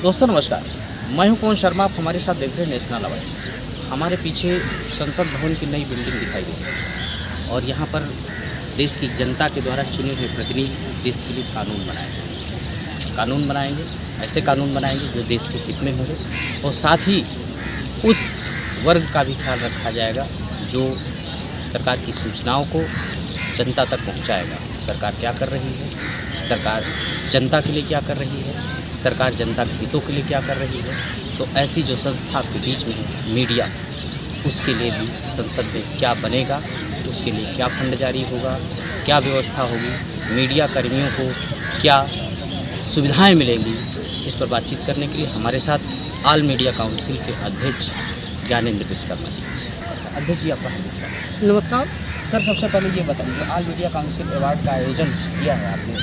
दोस्तों नमस्कार, मैं हूं पवन शर्मा। आप हमारे साथ देख रहे हैं नेशनल अवार्ड। हमारे पीछे संसद भवन की नई बिल्डिंग दिखाई दे रही है और यहां पर देश की जनता के द्वारा चुने हुए प्रतिनिधि देश के लिए कानून बनाएंगे। ऐसे कानून बनाएंगे जो देश के हित में होंगे और साथ ही उस वर्ग का भी ख्याल रखा जाएगा जो सरकार की सूचनाओं को जनता तक पहुंचाएगा। सरकार क्या कर रही है, सरकार जनता के लिए क्या कर रही है, सरकार जनता के हितों के लिए क्या कर रही है। तो ऐसी जो संस्था के बीच में है मीडिया, उसके लिए भी संसद में क्या बनेगा, उसके लिए क्या फंड जारी होगा, क्या व्यवस्था होगी, मीडिया कर्मियों को क्या सुविधाएं मिलेंगी, इस पर बातचीत करने के लिए हमारे साथ ऑल मीडिया काउंसिल के अध्यक्ष ज्ञानेंद्र विश्वकर्मा जी। अध्यक्ष जी, आपका नमस्कार सर। सबसे पहले ये बताइए, ऑल मीडिया काउंसिल अवार्ड का आयोजन किया है आपने,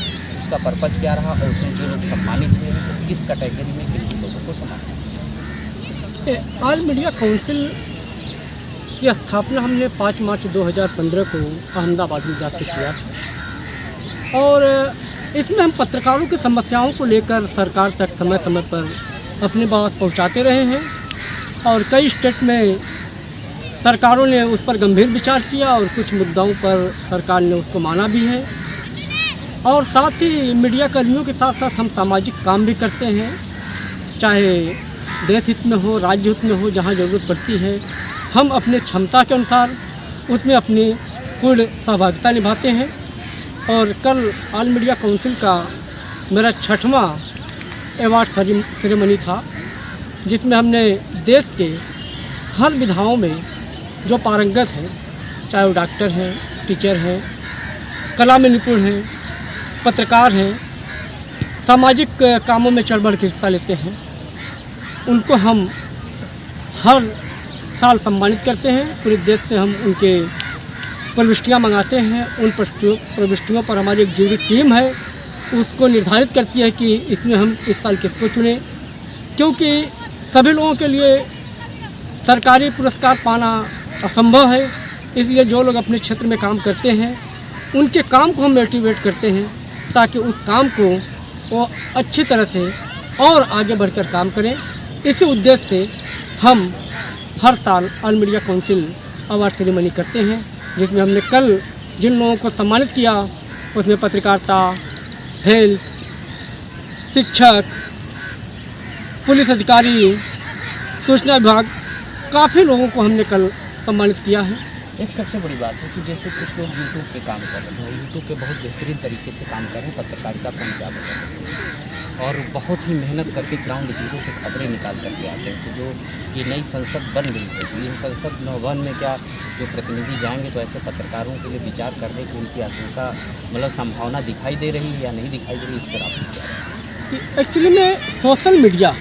उसका पर्पज़ क्या रहा और उसमें जो लोग सम्मानित हुए तो किस कैटेगरी में किन लोगों को सम्मानित? ऑल मीडिया काउंसिल की स्थापना हमने 5 मार्च 2015 को अहमदाबाद में जाकर किया और इसमें हम पत्रकारों की समस्याओं को लेकर सरकार तक समय समय पर अपनी बात पहुंचाते रहे हैं और कई स्टेट में सरकारों ने उस पर गंभीर विचार किया और कुछ मुद्दाओं पर सरकार ने उसको माना भी है। और साथ ही मीडिया कर्मियों के साथ साथ हम सामाजिक काम भी करते हैं, चाहे देश हित में हो, राज्य हित में हो, जहाँ ज़रूरत पड़ती है हम अपने क्षमता के अनुसार उसमें अपनी पूर्ण सहभागिता निभाते हैं। और कल ऑल मीडिया काउंसिल का मेरा 6वां अवार्ड सेरेमनी था, जिसमें हमने देश के हर विधाओं में जो पारंगत हैं, चाहे वो डॉक्टर हैं, टीचर हैं, कला में निपुण हैं, पत्रकार हैं, सामाजिक कामों में चढ़ बढ़ के हिस्सा लेते हैं, उनको हम हर साल सम्मानित करते हैं। पूरे देश से हम उनके प्रविष्टियाँ मंगाते हैं। उन प्रविष्टियों पर हमारी एक जूरी टीम है, उसको निर्धारित करती है कि इसमें हम इस साल किसको चुनें, क्योंकि सभी लोगों के लिए सरकारी पुरस्कार पाना असंभव है। इसलिए जो लोग अपने क्षेत्र में काम करते हैं उनके काम को हम मोटिवेट करते हैं ताकि उस काम को वो अच्छी तरह से और आगे बढ़कर काम करें। इसी उद्देश्य से हम हर साल all media council award ceremony करते हैं, जिसमें हमने कल जिन लोगों को सम्मानित किया उसमें पत्रकारिता, हेल्थ, शिक्षक, पुलिस अधिकारी, सूचना विभाग, काफ़ी लोगों को हमने कल सम्मानित किया है। एक सबसे बड़ी बात है कि जैसे कुछ लोग यूट्यूब पे काम कर रहे हैं, यूट्यूब पे बहुत बेहतरीन तरीके से काम कर रहे हैं, पत्रकारिता का काम कर रहे हैं और बहुत ही मेहनत करके ग्राउंड जीरो से खबरें निकाल करके आते हैं। तो जो ये नई संसद बन गई है, तो ये संसद भवन में क्या जो प्रतिनिधि जाएंगे तो ऐसे पत्रकारों के लिए विचार करने की उनकी आशंका मतलब संभावना दिखाई दे रही है या नहीं दिखाई दे रही, इस पर आप? एक्चुअली में सोशल मीडिया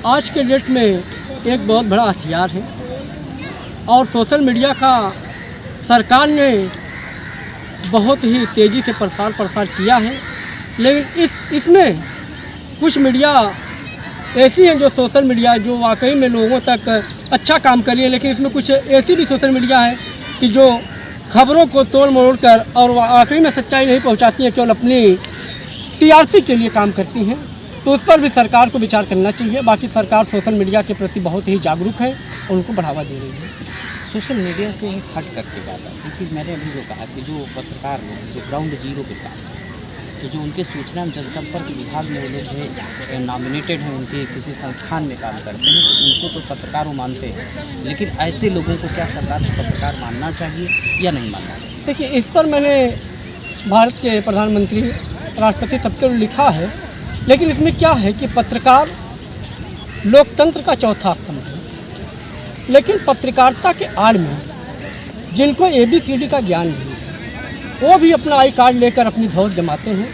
आज के डेट में एक बहुत बड़ा हथियार है और सोशल मीडिया का सरकार ने बहुत ही तेज़ी से प्रसार किया है। लेकिन इसमें कुछ मीडिया ऐसी हैं जो सोशल मीडिया जो वाकई में लोगों तक अच्छा काम कर रही है, लेकिन इसमें कुछ ऐसी भी सोशल मीडिया है कि जो खबरों को तोड़ मरोड़ कर और वाकई में सच्चाई नहीं पहुंचाती हैं, केवल अपनी टीआरपी के लिए काम करती हैं। तो उस पर भी सरकार को विचार करना चाहिए। बाकी सरकार सोशल मीडिया के प्रति बहुत ही जागरूक है और उनको बढ़ावा दे रही है। सोशल मीडिया से ही हट करके बात है, क्योंकि मैंने अभी जो कहा कि जो पत्रकार लोग जो ग्राउंड जीरो पे काम है, तो जो उनके सूचना एवं जनसंपर्क विभाग में वो लोग जो नॉमिनेटेड हैं, उनके किसी संस्थान में काम करते हैं, तो उनको तो पत्रकार वो मानते हैं, लेकिन ऐसे लोगों को क्या सरकार को पत्रकार मानना चाहिए या नहीं मानना चाहिए? देखिए, इस पर मैंने भारत के प्रधानमंत्री, राष्ट्रपति सबको लिखा है, लेकिन इसमें क्या है कि पत्रकार लोकतंत्र का चौथा स्तंभ है। लेकिन पत्रकारिता के आड़ में जिनको ABCD का ज्ञान नहीं है वो भी अपना आई कार्ड लेकर अपनी धौर जमाते हैं।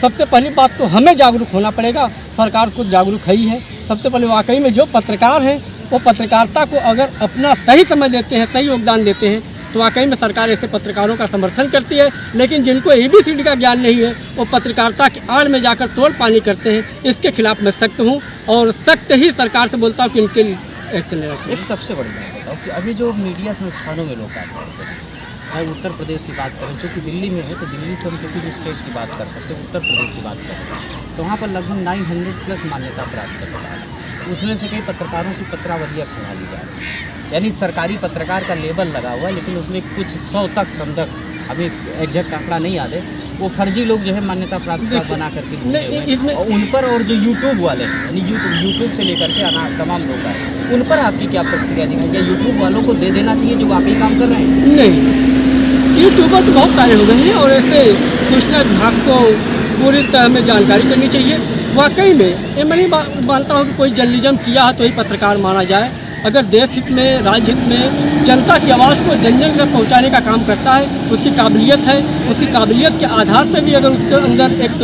सबसे पहली बात तो हमें जागरूक होना पड़ेगा, सरकार खुद जागरूक है ही है। सबसे पहले वाकई में जो पत्रकार हैं वो पत्रकारिता को अगर अपना सही समय देते हैं, सही योगदान देते हैं, तो वाकई में सरकार ऐसे पत्रकारों का समर्थन करती है। लेकिन जिनको ABCD का ज्ञान नहीं है वो पत्रकारिता के आड़ में जाकर तोड़ पानी करते हैं। इसके खिलाफ मैं सख्त हूँ और सख्त ही सरकार से बोलता हूँ कि इनके एक्शन लेना चाहिए। एक सबसे बड़ी बात बताओ कि अभी जो मीडिया संस्थानों में लोग आते हैं चाहे उत्तर प्रदेश की बात करें, चूँकि दिल्ली में है तो दिल्ली से हम किसी भी स्टेट की बात कर सकते हैं, उत्तर प्रदेश की बात करें तो वहाँ पर लगभग 900+ मान्यता प्राप्त पत्रकार है। उसमें से कई पत्रकारों की पत्रावलियाँ खंगाली जा रही है, यानी सरकारी पत्रकार का लेबल लगा हुआ है, लेकिन उसमें कुछ 100 तक समझक, अभी एग्जैक्ट आंकड़ा नहीं याद है, वो फर्जी लोग जो है मान्यता प्राप्त बना करके घूमते हुए हैं। और उन पर, और जो यूट्यूब वाले हैं, यानी यूट्यूब से लेकर के तमाम लोग हैं, उन पर आपकी क्या प्रतिक्रिया दिखाई? या यूट्यूब वालों को दे देना चाहिए जो वाकई काम कर रहे हैं? नहीं, यूट्यूबर तो बहुत सारे हो गए हैं और ऐसे सूचना विभाग को पूरी तरह में जानकारी करनी चाहिए। वाकई में ये मैं नहीं मानता हूँ कि कोई जर्नलिज्म किया है तो ही पत्रकार माना जाए। अगर देश हित में, राज्य हित में जनता की आवाज़ को जन जन तक पहुँचाने का काम करता है, उसकी काबिलियत है, उसकी काबिलियत के आधार पर भी अगर उसके अंदर एक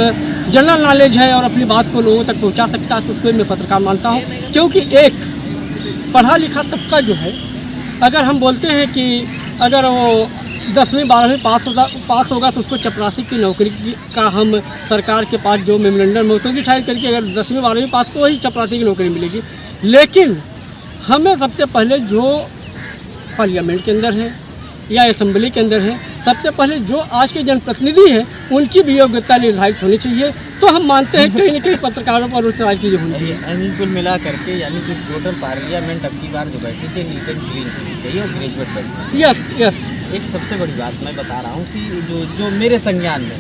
जनरल नॉलेज है और अपनी बात को लोगों तक पहुँचा सकता है तो उसको मैं पत्रकार मानता हूँ। क्योंकि एक पढ़ा लिखा तबका जो है, अगर हम बोलते हैं कि अगर वो 10वीं 12वीं पास होगा तो उसको चपरासी की नौकरी का हम सरकार के पास जो मेमोरेंडम में उसकी शायद करके अगर 10वीं 12वीं पास तो वही चपरासी की नौकरी मिलेगी। लेकिन हमें सबसे पहले जो पार्लियामेंट के अंदर है या असेंबली के अंदर है, सबसे पहले जो आज के जनप्रतिनिधि हैं उनकी भी योग्यता निर्धारित होनी चाहिए। तो हम मानते हैं कहीं ना कहीं पत्रकारों पर उस सारी चीज़ें होनी चाहिए। कुल मिला करके यानी कि टोटल पार्लियामेंट अब की बार जो बैठी थी नीट एंड क्लीन होनी चाहिए और ग्रेजुएट बैठी। यस। एक सबसे बड़ी बात मैं बता रहा हूँ कि जो मेरे संज्ञान में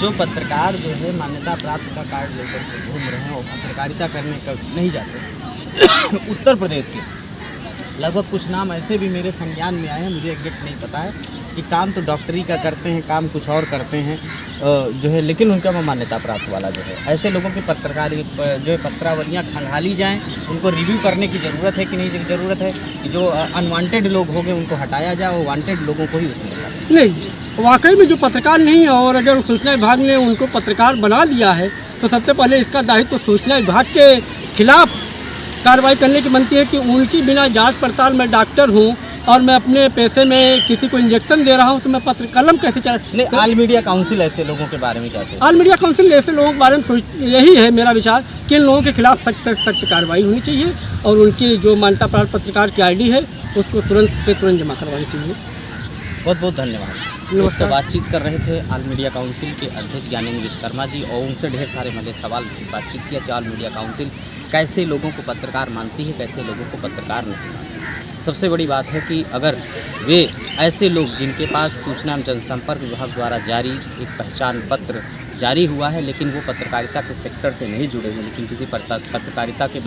जो पत्रकार जो है मान्यता प्राप्त का कार्ड लेकर के घूम रहे हैं और पत्रकारिता करने का नहीं जाते उत्तर प्रदेश के लगभग कुछ नाम ऐसे भी मेरे संज्ञान में आए हैं, मुझे एग्जैक्ट नहीं पता है कि काम तो डॉक्टरी का करते हैं, काम कुछ और करते हैं जो है, लेकिन उनका वो मान्यता प्राप्त वाला जो है, ऐसे लोगों की पत्रकारी जो है पत्रावलियाँ खंगाली जाएं, उनको रिव्यू करने की ज़रूरत है कि नहीं ज़रूरत है, कि जो अनवांटेड लोग होंगे उनको हटाया जाए और वांटेड लोगों को ही उसमें नहीं। वाकई में जो पत्रकार नहीं है और अगर सूचना विभाग ने उनको पत्रकार बना दिया है तो सबसे पहले इसका दायित्व तो सूचना विभाग के खिलाफ कार्रवाई करने की बनती है कि उनकी बिना जांच पड़ताल, मैं डॉक्टर हूं और मैं अपने पैसे में किसी को इंजेक्शन दे रहा हूं तो मैं पत्र कलम कैसे चला? नहीं, ऑल मीडिया काउंसिल ऐसे लोगों के बारे में क्या सोचती है? ऑल मीडिया काउंसिल ऐसे लोगों के बारे में यही है मेरा विचार कि इन लोगों के खिलाफ सख्त कार्रवाई होनी चाहिए और उनकी जो मान्यता प्राप्त पत्रकार की ID है उसको तुरंत से तुरंत जमा करवानी चाहिए। बहुत बहुत धन्यवाद। दोस्तों, बातचीत कर रहे थे ऑल मीडिया काउंसिल के अध्यक्ष ज्ञानेंद्र विश्वकर्मा जी और उनसे ढेर सारे मैंने सवाल बातचीत किया कि ऑल मीडिया काउंसिल कैसे लोगों को पत्रकार मानती है, कैसे लोगों को पत्रकार नहीं मानती। सबसे बड़ी बात है कि अगर वे ऐसे लोग जिनके पास सूचना एवं जनसंपर्क विभाग द्वारा जारी एक पहचान पत्र जारी हुआ है, लेकिन वो पत्रकारिता के सेक्टर से नहीं जुड़े हैं, लेकिन किसी पत्रकारिता के